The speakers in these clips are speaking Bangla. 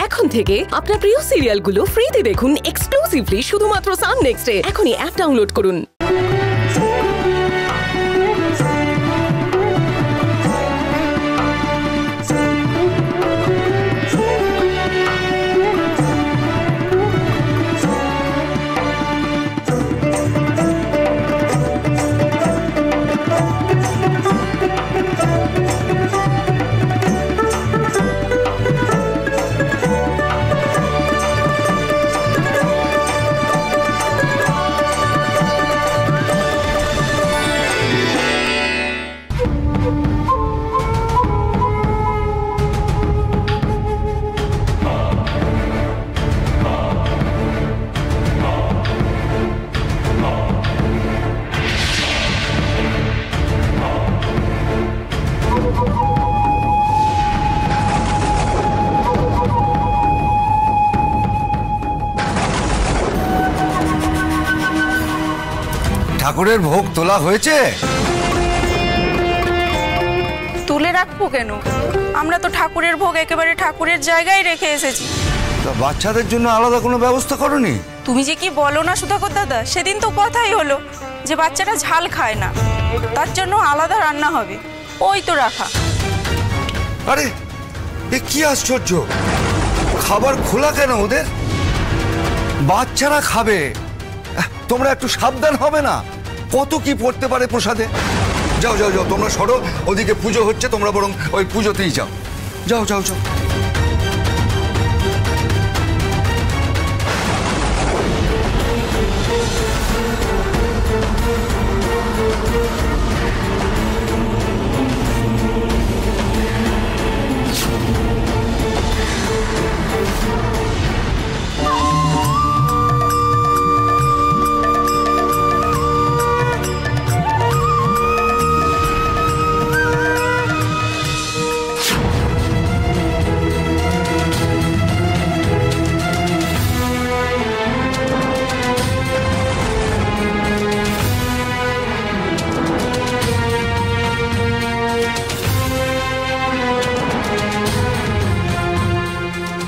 এখন থেকে আপনার প্রিয় সিরিয়ালগুলো ফ্রিতে দেখুন এক্সক্লুসিভলি শুধুমাত্র সান নেক্সটে। এখনই অ্যাপ ডাউনলোড করুন। ঠাকুরের ভোগ তোলা হয়েছে? তুলে রাখবো কেন? আমরা তো ঠাকুরের ভোগ একেবারে ঠাকুরের জায়গায় রেখে এসেছি। বাচ্চাদের জন্য আলাদা কোনো ব্যবস্থা করনি? তুমি যে কি বলো না সুধাকর দাদা, সেদিন তো কথাই হলো যে বাচ্চাটা ঝাল খায় না, তার জন্য আলাদা রান্না হবে, ওই তো রাখা। আরে এ কি আশ্চর্য! খাবার খোলা কেন ওদের? বাচ্চারা খাবে, তোমরা একটু সাবধান হবে না? কত কি পড়তে পারে প্রসাদে। যাও যাও যাও, তোমরা সরো, ওদিকে পুজো হচ্ছে, তোমরা বরং ওই পুজোতেই যাও। যাও যাও যাও।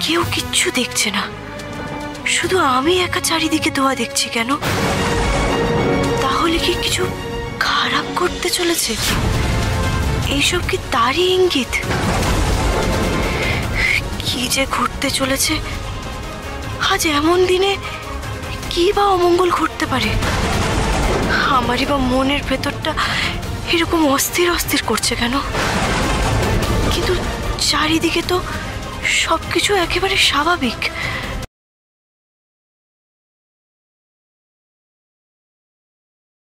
কেউ কিচ্ছু দেখছে না, শুধু আমি একা চারিদিকে ধোয়া দেখছি কেন? তাহলে কি কিছু খারাপ করতে চলেছে? এইসব কি তারই ইঙ্গিত? কি যে ঘটতে চলেছে আজ এমন দিনে? কি বা অমঙ্গল ঘটতে পারে? আমারই বা মনের ভেতরটা এরকম অস্থির অস্থির করছে কেন? কিন্তু চারিদিকে তো সবকিছু একেবারে স্বাভাবিক।